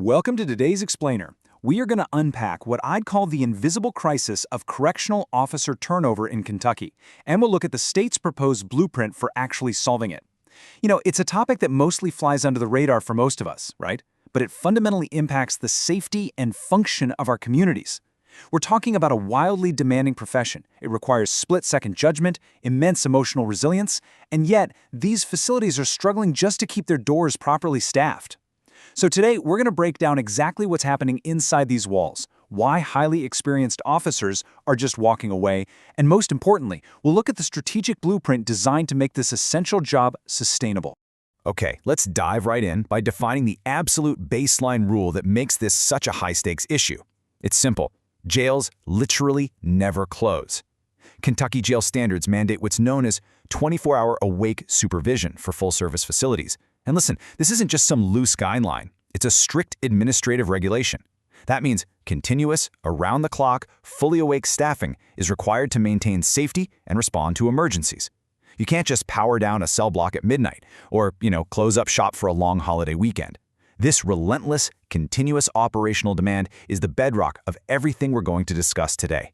Welcome to today's Explainer. We are going to unpack what I'd call the invisible crisis of correctional officer turnover in Kentucky, and we'll look at the state's proposed blueprint for actually solving it. It's a topic that mostly flies under the radar for most of us, right? But it fundamentally impacts the safety and function of our communities. We're talking about a wildly demanding profession. It requires split-second judgment, immense emotional resilience, and yet these facilities are struggling just to keep their doors properly staffed. So today, we're going to break down exactly what's happening inside these walls, why highly experienced officers are just walking away, and most importantly, we'll look at the strategic blueprint designed to make this essential job sustainable. Okay, let's dive right in by defining the absolute baseline rule that makes this such a high-stakes issue. It's simple. Jails literally never close. Kentucky jail standards mandate what's known as 24-hour awake supervision for full-service facilities. And listen, this isn't just some loose guideline. It's a strict administrative regulation. That means continuous, around-the-clock, fully awake staffing is required to maintain safety and respond to emergencies. You can't just power down a cell block at midnight or, close up shop for a long holiday weekend. This relentless, continuous operational demand is the bedrock of everything we're going to discuss today.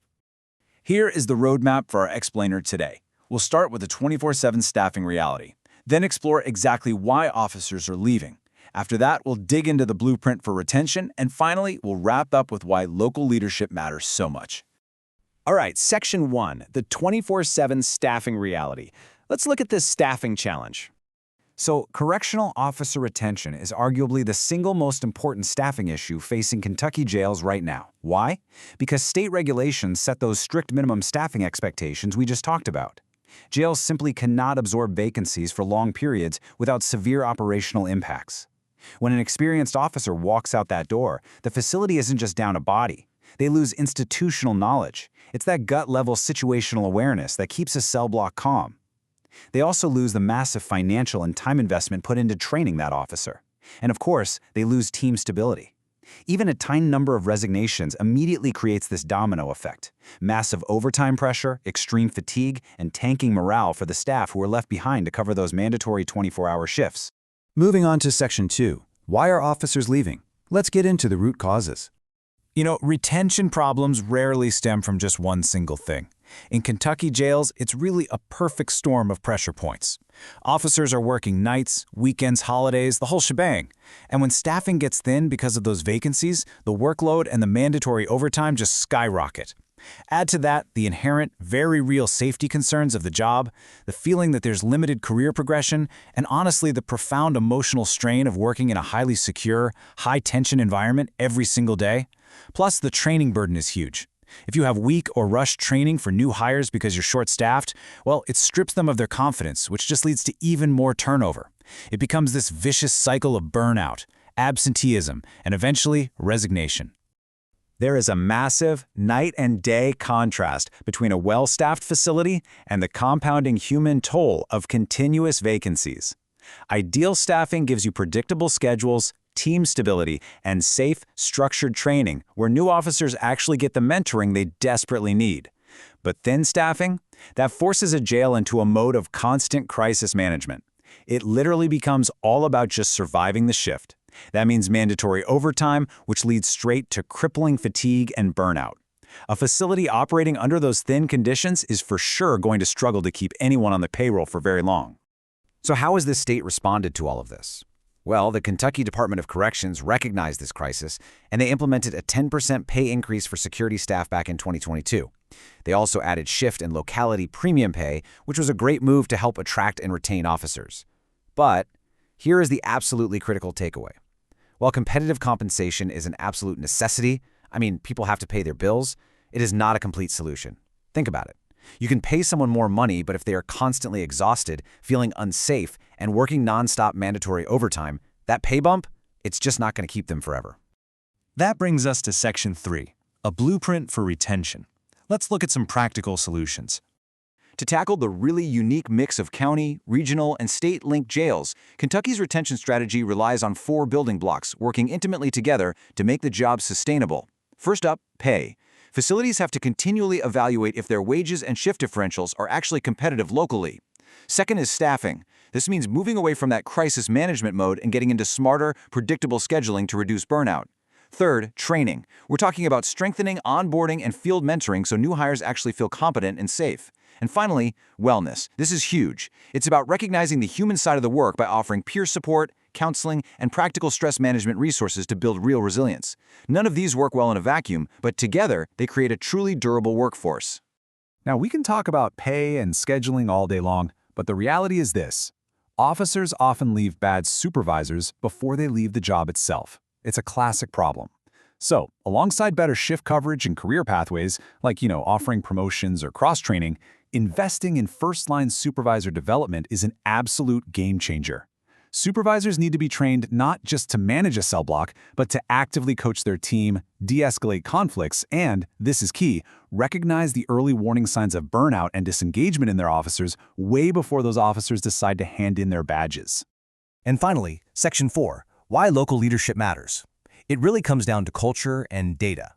Here is the roadmap for our explainer today. We'll start with the 24/7 staffing reality, then explore exactly why officers are leaving. After that, we'll dig into the blueprint for retention, and finally, we'll wrap up with why local leadership matters so much. All right, Section 1, the 24/7 staffing reality. Let's look at this staffing challenge. So, correctional officer retention is arguably the single most important staffing issue facing Kentucky jails right now. Why? Because state regulations set those strict minimum staffing expectations we just talked about. Jails simply cannot absorb vacancies for long periods without severe operational impacts. When an experienced officer walks out that door, the facility isn't just down a body. They lose institutional knowledge. It's that gut-level situational awareness that keeps a cell block calm. They also lose the massive financial and time investment put into training that officer. And of course, they lose team stability. Even a tiny number of resignations immediately creates this domino effect. Massive overtime pressure, extreme fatigue, and tanking morale for the staff who are left behind to cover those mandatory 24-hour shifts. Moving on to Section 2. Why are officers leaving? Let's get into the root causes. Retention problems rarely stem from just one single thing. In Kentucky jails, it's really a perfect storm of pressure points. Officers are working nights, weekends, holidays, the whole shebang. And when staffing gets thin because of those vacancies, the workload and the mandatory overtime just skyrocket. Add to that the inherent, very real safety concerns of the job, the feeling that there's limited career progression, and honestly the profound emotional strain of working in a highly secure, high-tension environment every single day. Plus, the training burden is huge. If you have weak or rushed training for new hires because you're short-staffed, well, it strips them of their confidence, which just leads to even more turnover. It becomes this vicious cycle of burnout, absenteeism, and eventually resignation. There is a massive night and day contrast between a well-staffed facility and the compounding human toll of continuous vacancies. Ideal staffing gives you predictable schedules, team stability, and safe, structured training where new officers actually get the mentoring they desperately need. But thin staffing? That forces a jail into a mode of constant crisis management. It literally becomes all about just surviving the shift. That means mandatory overtime, which leads straight to crippling fatigue and burnout. A facility operating under those thin conditions is for sure going to struggle to keep anyone on the payroll for very long. So how has the state responded to all of this? Well, the Kentucky Department of Corrections recognized this crisis, and they implemented a 10% pay increase for security staff back in 2022. They also added shift and locality premium pay, which was a great move to help attract and retain officers. But here is the absolutely critical takeaway. While competitive compensation is an absolute necessity, people have to pay their bills, it is not a complete solution. Think about it. You can pay someone more money, but if they are constantly exhausted, feeling unsafe, and working nonstop mandatory overtime, that pay bump, it's just not going to keep them forever. That brings us to Section 3, a blueprint for retention. Let's look at some practical solutions. To tackle the really unique mix of county, regional, and state-linked jails, Kentucky's retention strategy relies on 4 building blocks working intimately together to make the job sustainable. First up, pay. Facilities have to continually evaluate if their wages and shift differentials are actually competitive locally. Second is staffing. This means moving away from that crisis management mode and getting into smarter, predictable scheduling to reduce burnout. Third, training. We're talking about strengthening, onboarding, and field mentoring so new hires actually feel competent and safe. And finally, wellness. This is huge. It's about recognizing the human side of the work by offering peer support, counseling, and practical stress management resources to build real resilience. None of these work well in a vacuum, but together they create a truly durable workforce. Now, we can talk about pay and scheduling all day long, but the reality is this. Officers often leave bad supervisors before they leave the job itself. It's a classic problem. So, alongside better shift coverage and career pathways, like, offering promotions or cross-training, investing in first-line supervisor development is an absolute game changer. Supervisors need to be trained not just to manage a cell block, but to actively coach their team, de-escalate conflicts, and, this is key, recognize the early warning signs of burnout and disengagement in their officers way before those officers decide to hand in their badges. And finally, Section 4, why local leadership matters. It really comes down to culture and data.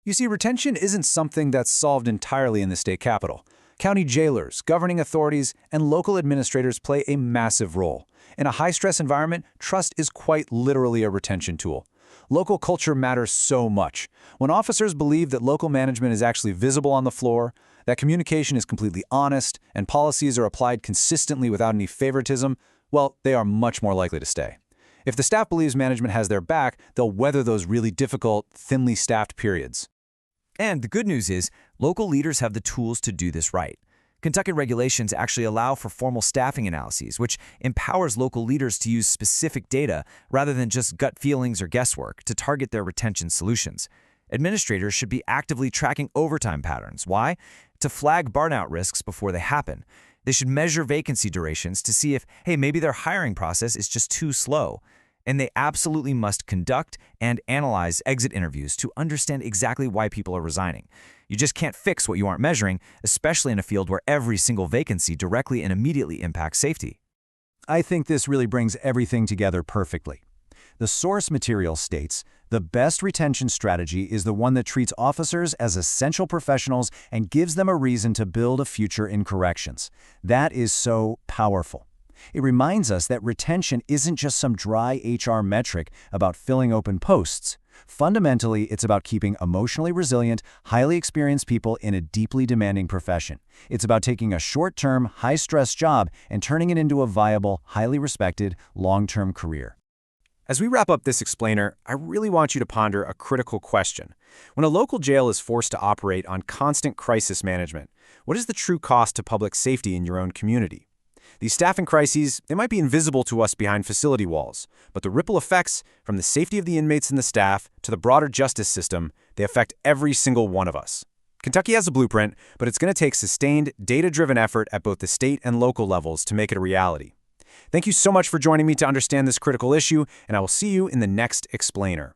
You see, retention isn't something that's solved entirely in the state capital. County jailers, governing authorities, and local administrators play a massive role. In a high-stress environment, trust is quite literally a retention tool. Local culture matters so much. When officers believe that local management is actually visible on the floor, that communication is completely honest, and policies are applied consistently without any favoritism, well, they are much more likely to stay. If the staff believes management has their back, they'll weather those really difficult, thinly staffed periods. And the good news is, local leaders have the tools to do this right. Kentucky regulations actually allow for formal staffing analyses, which empowers local leaders to use specific data rather than just gut feelings or guesswork to target their retention solutions. Administrators should be actively tracking overtime patterns. Why? To flag burnout risks before they happen. They should measure vacancy durations to see if, maybe their hiring process is just too slow. And they absolutely must conduct and analyze exit interviews to understand exactly why people are resigning. You just can't fix what you aren't measuring, especially in a field where every single vacancy directly and immediately impacts safety. I think this really brings everything together perfectly. The source material states, the best retention strategy is the one that treats officers as essential professionals and gives them a reason to build a future in corrections. That is so powerful. It reminds us that retention isn't just some dry HR metric about filling open posts. Fundamentally, it's about keeping emotionally resilient, highly experienced people in a deeply demanding profession. It's about taking a short-term, high-stress job and turning it into a viable, highly respected, long-term career. As we wrap up this explainer, I really want you to ponder a critical question. When a local jail is forced to operate on constant crisis management, what is the true cost to public safety in your own community? These staffing crises, they might be invisible to us behind facility walls, but the ripple effects, from the safety of the inmates and the staff to the broader justice system, they affect every single one of us. Kentucky has a blueprint, but it's going to take sustained, data-driven effort at both the state and local levels to make it a reality. Thank you so much for joining me to understand this critical issue, and I will see you in the next explainer.